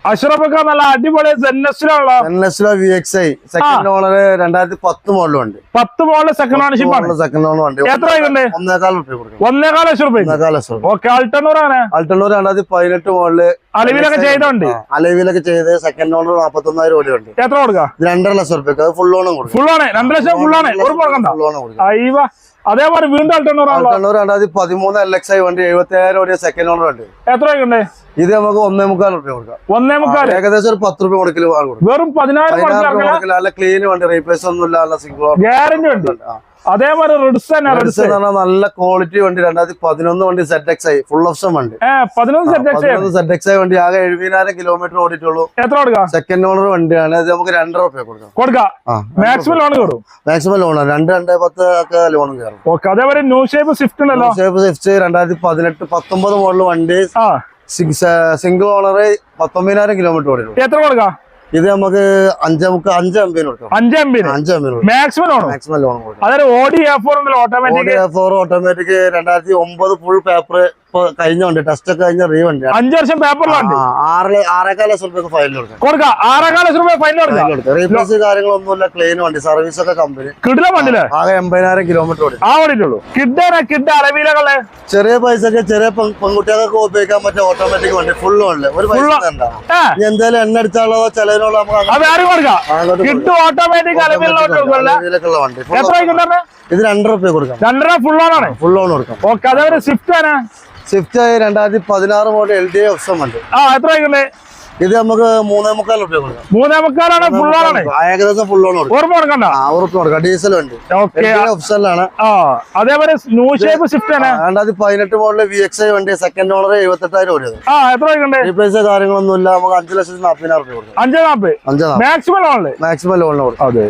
അഷ്റഫൊക്കെ നല്ല അടിപൊളി VXi second owner 2010 മോഡലുണ്ട്. 10 മോഡൽ സെക്കൻഡ് ഓണർഷിപ്പ് ആണ്. സെക്കൻഡ് ഓണർ വണ്ടി എത്ര രൂപ? 1.5 ലക്ഷം. ഓക്കെ. അൾട്ടണ്ണൂർ ആണ്. അൾട്ടണ്ണൂർ 2018 മോഡല് അലവിലൊക്കെ ചെയ്തോണ്ട് അലവിലൊക്കെ ചെയ്ത് സെക്കൻഡ് ഓണർ 41,000 ഓടിയുണ്ട്. എത്ര കൊടുക്കാം? 2.5 ലക്ഷം റുപ്യ. ഫുൾ ഓണും കൊടുക്കും. ഫുൾ ആണ്. 2 ലക്ഷം ഫുൾ ആണ്. ഒരു കൊടുക്കണ്ട. അതേപോലെ വീണ്ടും അൾട്ടണ്ണൂർ 2013 LXi വണ്ടി 77,000 ഓടിയ സെക്കൻഡ് ഓണർ ഉണ്ട്. എത്ര രൂപ? ഇത് നമുക്ക് 1.25 റുപ്യ കൊടുക്കാം. 1.25. ഏകദേശം ഒരു 10 റുപ്യ കൊടുക്കൽ വെറും 14 നല്ല ക്ലീൻ വണ്ടി, റീപ്ലേസ് ഒന്നും ഇല്ല, നല്ല സിംഗിൾ ഗ്യാരണ്ടി ഉണ്ട്. അതേപോലെ നല്ല ക്വാളിറ്റി വണ്ടി 2011 വണ്ടി ZXi ഫുൾ ഓപ്ഷൻ വണ്ടി. 11 ZXi വണ്ടി ആകെ 70,000 കിലോമീറ്റർ ഓടിയിട്ടുള്ളൂ. എത്ര കൊടുക്കാം? സെക്കൻഡ് ഓണർ വണ്ടിയാണ്. ഇത് നമുക്ക് 2.5 റുപ്യ കൊടുക്കാം. മാക്സിമം ലോൺ കയറും. മാക്സിമം ലോൺ 2.10 ഒക്കെ ലോൺ കയറും. ഓക്കെ. അതേപോലെ ന്യൂ ഷേപ്പ് സ്വിഫ്റ്റ് ഉണ്ടല്ലോ. സ്വിഫ്റ്റ് 2018-19 മോഡൽ വണ്ടി, സിംഗിൾ ഓണർ, 19,000 കിലോമീറ്റർ ഓടിയിട്ടുള്ളൂ. എത്ര കൊടുക്കാം? ഇത് നമുക്ക് 5 MB കൊടുക്കാം. 5 MB maximum loan. Maximum loan കൊടുക്കാം. അതായത് ഓട്ടോമാറ്റിക് 2009 ഫുൾ പേപ്പർ കഴിഞ്ഞോണ്ട് ടെസ്റ്റ് ഒക്കെ കഴിഞ്ഞ റീ വണ്ടി 5 വർഷം പേപ്പറിലുണ്ട്. 6.25 ലക്ഷം റുപ്യ ഫൈൻ കൊടുക്കാം. 6.25 ലക്ഷം രൂപ ഫൈൻ കൊടുക്കാം. റീപ്ലേസ് കാര്യങ്ങളൊന്നുമില്ല, ക്ലീൻ വണ്ടി, സർവീസ് ഒക്കെ കമ്പനി കിടില വണ്ടിയില്ലേ. ആകെ 80,000 കിലോമീറ്റർ ഓടി ഓടിയിട്ടുള്ളൂ. കിഡ് അലവിലകളെ ചെറിയ പൈസക്ക് ചെറിയ പെൺകുട്ടികൾക്ക് ഉപയോഗിക്കാൻ പറ്റിയ ഓട്ടോമാറ്റിക് വണ്ടി ഫുൾ ഓണില് ഒരു പൈസ എന്തായാലും എണ്ണ അടിച്ചാലോ ചിലവിനുള്ള കിഡ് ഓട്ടോമാറ്റിക് അലവിലൊക്കെയുള്ള വണ്ടി. ഇത് 2 റുപ്യ കൊടുക്കാം. 2.5 ഫുൾ ഓൺ. ഫുൾ ഓൺ കൊടുക്കാം. ഓക്കെ. അതേപോലെ സ്വിഫ്റ്റ് ആണ്. സ്വിഫ്റ്റ് 2016 മോഡൽ LDI ഓപ്ഷൻ വണ്ടി. എത്ര ആയിക്കണ്ടേ? ഇത് നമുക്ക് 3.25 റുപ്യ കൊടുക്കാം. 3.25 ഫുൾ ഓൺ. ഏകദേശം ഫുൾ ഓൺ കൊടുക്കാം. കൊടുക്കണ്ട. കൊടുക്കാം. ഡീസൽ വണ്ടി ഓപ്ഷനിലാണ്. അതേപോലെ ന്യൂ ഷേപ്പ് സ്വിഫ്റ്റ് ആണ്. 2018 മോഡൽ VXi വണ്ടി, സെക്കൻഡ് ഓണർ 78,000 ഓടിയത്. എത്ര ആയിക്കണ്ടേ? റീപ്ലേസ് കാര്യങ്ങളൊന്നും ഇല്ല. നമുക്ക് 5,40,000 റുപ്യ കൊടുക്കാം. 5.40 മാക്സിമം ലോൺ. മാക്സിമം ലോണിന് കൊടുക്കാം. അതെ.